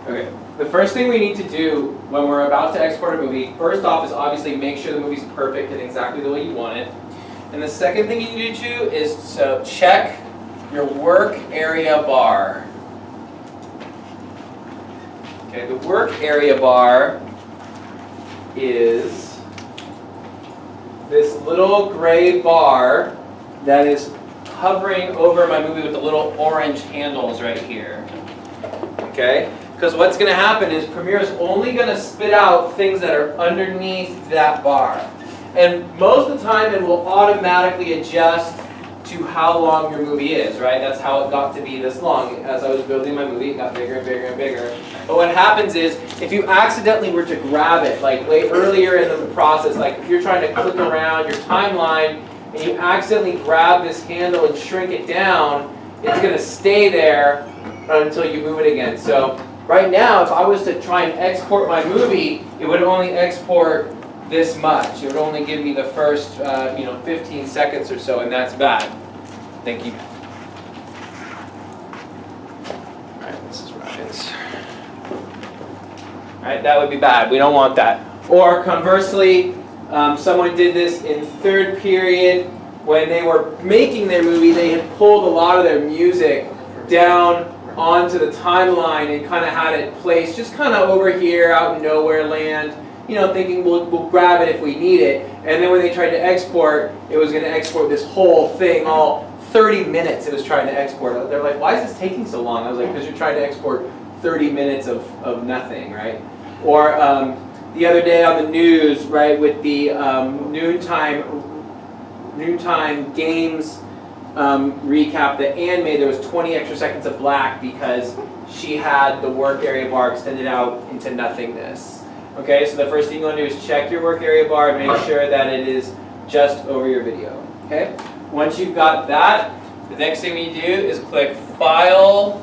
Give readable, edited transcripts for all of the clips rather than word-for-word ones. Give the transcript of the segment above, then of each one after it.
Okay, the first thing we need to do when we're about to export a movie, first off, is obviously make sure the movie's perfect and exactly the way you want it. And the second thing you need to do is to check your work area bar. Okay, the work area bar is this little gray bar that is hovering over my movie with the little orange handles right here. Okay? Because what's going to happen is Premiere is only going to spit out things that are underneath that bar. And most of the time it will automatically adjust to how long your movie is, right? That's how it got to be this long. As I was building my movie, it got bigger and bigger and bigger. But what happens is, if you accidentally were to grab it, like way earlier in the process, like if you're trying to click around your timeline, and you accidentally grab this handle and shrink it down, it's going to stay there until you move it again. So right now, if I was to try and export my movie, it would only export this much. It would only give me the first 15 seconds or so, and that's bad. Thank you. All right, this is Ryan's. All right, that would be bad. We don't want that. Or conversely, someone did this in third period. When they were making their movie, they had pulled a lot of their music down onto the timeline and kind of had it placed just kind of over here out in nowhere land, thinking we'll grab it if we need it. And then when they tried to export, it was going to export this whole thing, all 30 minutes it was trying to export. They're like, why is this taking so long? I was like, because you're trying to export 30 minutes of nothing, right? Or the other day on the news, right, with the noontime games recap that Anne made, there was 20 extra seconds of black because she had the work area bar extended out into nothingness. Okay, so the first thing you want to do is check your work area bar and make sure that it is just over your video. Okay, once you've got that, the next thing we do is click File,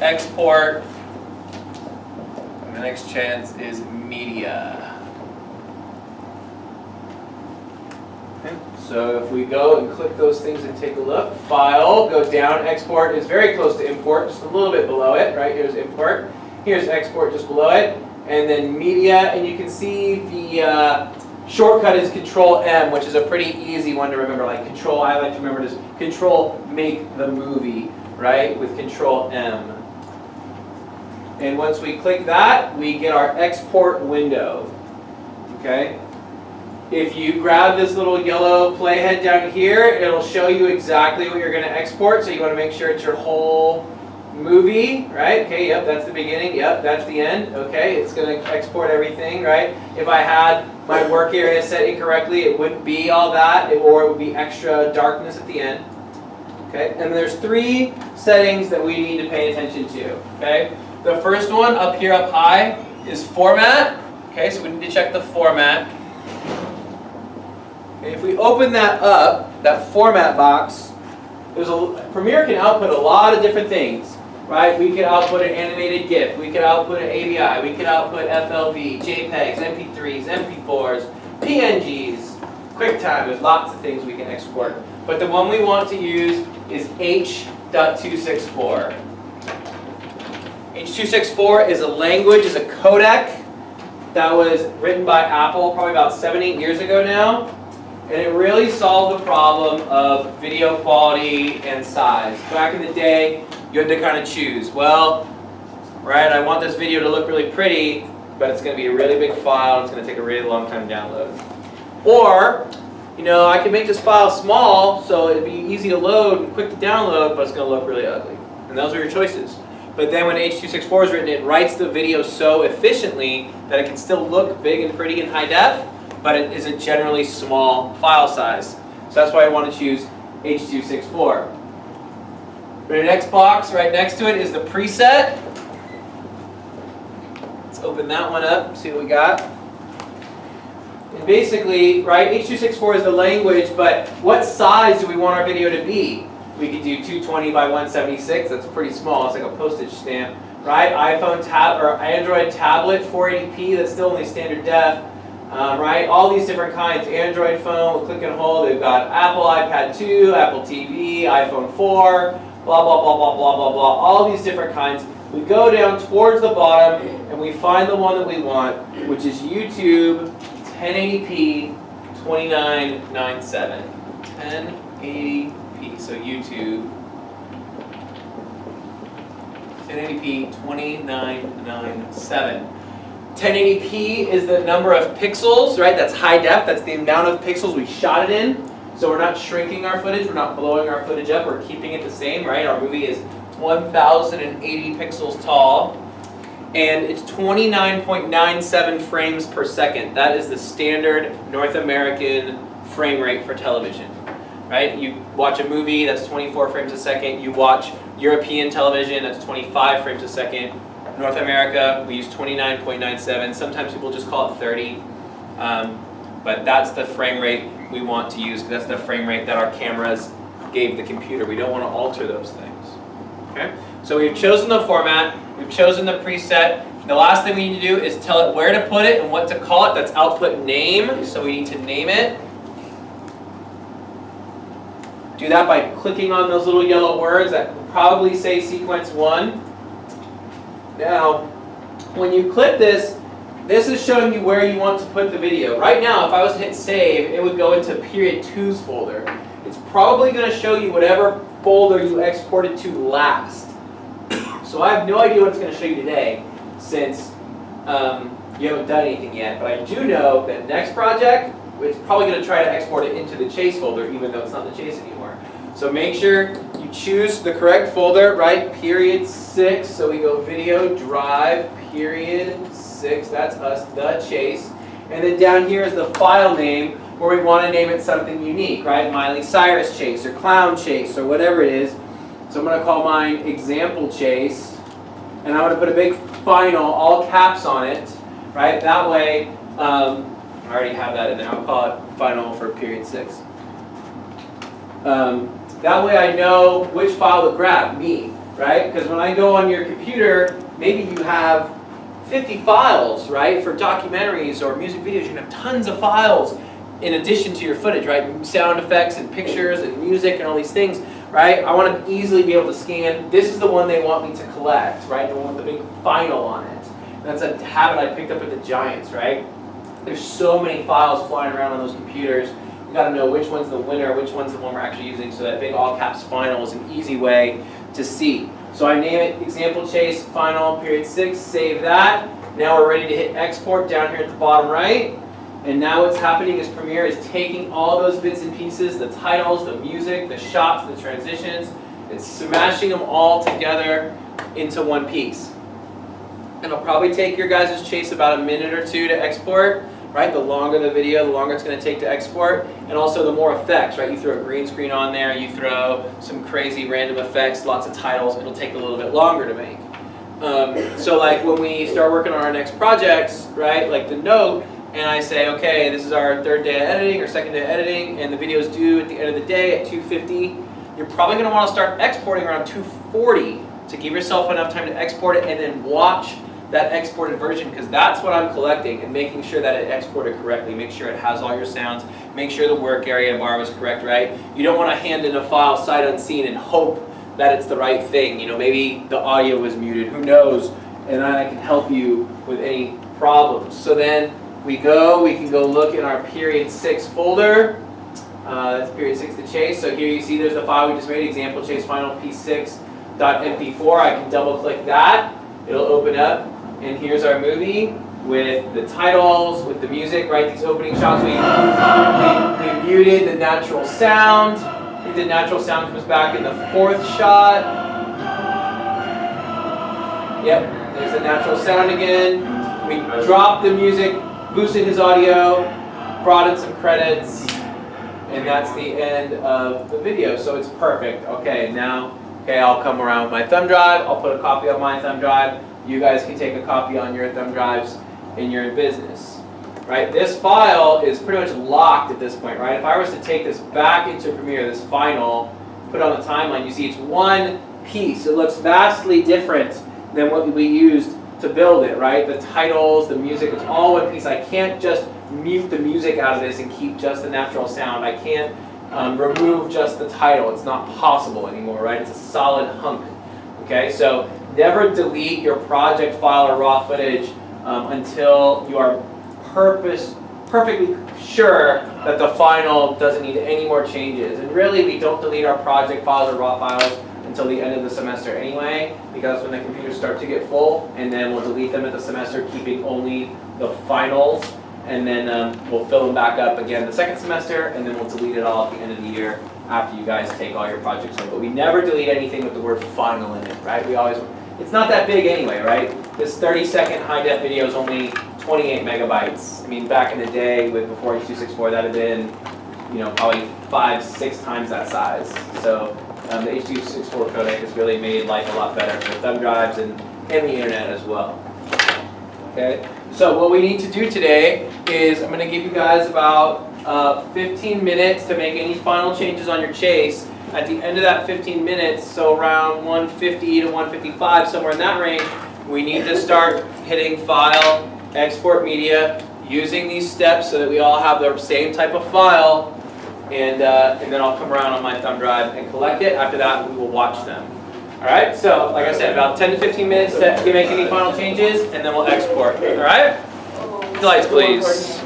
Export, and the next chance is Media. Okay. So if we go and click those things and take a look, File, go down, Export is very close to Import, just a little bit below it, right? Here's Import, here's Export just below it, and then Media, and you can see the shortcut is Control-M, which is a pretty easy one to remember, like Control, I like to remember it as Control Make the Movie, right, with Control-M. And once we click that, we get our export window, okay? If you grab this little yellow playhead down here, it'll show you exactly what you're going to export. So you want to make sure it's your whole movie, right? Okay, yep, that's the beginning. Yep, that's the end. Okay, it's going to export everything, right? If I had my work area set incorrectly, it wouldn't be all that, or it would be extra darkness at the end. Okay, and there's 3 settings that we need to pay attention to. Okay, the first one up here up high is format. Okay, so we need to check the format. If we open that up, that format box, Premiere can output a lot of different things, right? We could output an animated GIF, we could output an AVI, we could output FLV, JPEGs, MP3s, MP4s, PNGs, QuickTime. There's lots of things we can export. But the one we want to use is H.264. H.264 is a language, is a codec that was written by Apple probably about 7-8 years ago now. And it really solved the problem of video quality and size. Back in the day, you had to kind of choose. Well, right, I want this video to look really pretty, but it's going to be a really big file, and it's going to take a really long time to download. Or, I can make this file small, so it'd be easy to load and quick to download, but it's going to look really ugly. And those are your choices. But then when H.264 is written, it writes the video so efficiently that it can still look big and pretty in high def, but it is a generally small file size. So that's why I want to choose H.264. The next box right next to it is the preset. Let's open that one up, see what we got. And basically, right, H.264 is the language, but what size do we want our video to be? We could do 220 by 176, that's pretty small, it's like a postage stamp, right? iPhone tab or Android tablet, 480p, that's still only standard def. Right, all these different kinds, Android phone, with click and hold, they've got Apple iPad 2, Apple TV, iPhone 4, blah, blah, blah, blah, blah, blah, blah, all these different kinds. We go down towards the bottom and we find the one that we want, which is YouTube 1080p 2997. 1080p, so YouTube 1080p 2997. 1080p is the number of pixels, right? That's high def, that's the amount of pixels we shot it in. So we're not shrinking our footage, we're not blowing our footage up, we're keeping it the same, right? Our movie is 1080 pixels tall, and it's 29.97 frames per second. That is the standard North American frame rate for television, right? You watch a movie, that's 24 frames a second. You watch European television, that's 25 frames a second. North America, we use 29.97. Sometimes people just call it 30, but that's the frame rate we want to use, because that's the frame rate that our cameras gave the computer. We don't want to alter those things. Okay? So we've chosen the format, we've chosen the preset. The last thing we need to do is tell it where to put it and what to call it. That's output name, so we need to name it. Do that by clicking on those little yellow words that probably say sequence 1. Now, when you click this, this is showing you where you want to put the video. Right now, if I was to hit save, it would go into period 2's folder. It's probably going to show you whatever folder you exported to last. So I have no idea what it's going to show you today, since you haven't done anything yet. But I do know that next project, it's probably going to try to export it into the chase folder, even though it's not the chase anymore. So make sure you choose the correct folder, right? Period 6. So we go video drive, period 6. That's us, the chase. And then down here is the file name, where we want to name it something unique, right? Miley Cyrus chase, or clown chase, or whatever it is. So I'm going to call mine example chase. And I'm going to put a big final, all caps on it, right? That way, I already have that in there. I'll call it final for period 6. That way I know which file to grab, me, right? Because when I go on your computer, maybe you have 50 files, right? For documentaries or music videos, you can have tons of files in addition to your footage, right? Sound effects and pictures and music and all these things, right? I want to easily be able to scan. This is the one they want me to collect, right? The one with the big final on it. And that's a habit I picked up at the Giants, right? There's so many files flying around on those computers. You got to know which one's the winner, which one's the one we're actually using, so that big all caps final is an easy way to see. So I name it example chase final period 6, save that. Now we're ready to hit export down here at the bottom right. And now what's happening is Premiere is taking all those bits and pieces, the titles, the music, the shots, the transitions, it's smashing them all together into one piece. It'll probably take your guys' chase about a minute or 2 to export, right? The longer the video, the longer it's going to take to export. And also the more effects, right? You throw a green screen on there, you throw some crazy random effects, lots of titles, it'll take a little bit longer to make. So like when we start working on our next projects, right? Like the note, and I say, okay, this is our 3rd day of editing or 2nd day of editing, and the video is due at the end of the day at 2:50. You're probably going to want to start exporting around 2:40 to give yourself enough time to export it and then watch that exported version, because that's what I'm collecting and making sure that it exported correctly. Make sure it has all your sounds. Make sure the work area bar was correct, right? You don't want to hand in a file sight unseen and hope that it's the right thing. You know, maybe the audio was muted, who knows? And I can help you with any problems. So then we can go look in our period 6 folder. That's period 6 to chase. So here you see there's the file we just made, example chase final p6.mp4. I can double click that. It'll open up. And here's our movie with the titles, with the music, right? These opening shots, we muted the natural sound. The natural sound comes back in the 4th shot. Yep, there's the natural sound again. We dropped the music, boosted his audio, brought in some credits, and that's the end of the video. So it's perfect. Okay, now, I'll come around with my thumb drive. I'll put a copy on my thumb drive. You guys can take a copy on your thumb drives in your business, right? This file is pretty much locked at this point, right? If I was to take this back into Premiere, this final, put it on the timeline, you see it's one piece. It looks vastly different than what we used to build it, right? The titles, the music, it's all one piece. I can't just mute the music out of this and keep just the natural sound. I can't remove just the title. It's not possible anymore, right? It's a solid hunk. Okay, so never delete your project file or raw footage until you are perfectly sure that the final doesn't need any more changes. And really, we don't delete our project files or raw files until the end of the semester anyway, because when the computers start to get full, and then we'll delete them at the semester, keeping only the finals, and then we'll fill them back up again the second semester, and then we'll delete it all at the end of the year after you guys take all your projects home. But we never delete anything with the word final in it, right? We always, it's not that big anyway, right? This 30-second high-def video is only 28 megabytes. I mean, back in the day, before H.264, that had been, probably 5-6 times that size. So the H.264 codec has really made life a lot better for thumb drives and the internet as well. Okay, so what we need to do today is I'm going to give you guys about 15 minutes to make any final changes on your chase. At the end of that 15 minutes, so around 150 to 155, somewhere in that range, we need to start hitting File, Export Media, using these steps so that we all have the same type of file, and then I'll come around on my thumb drive and collect it. After that, we will watch them. All right, so like I said, about 10 to 15 minutes to make any final changes, and then we'll export. All right? Lights, please.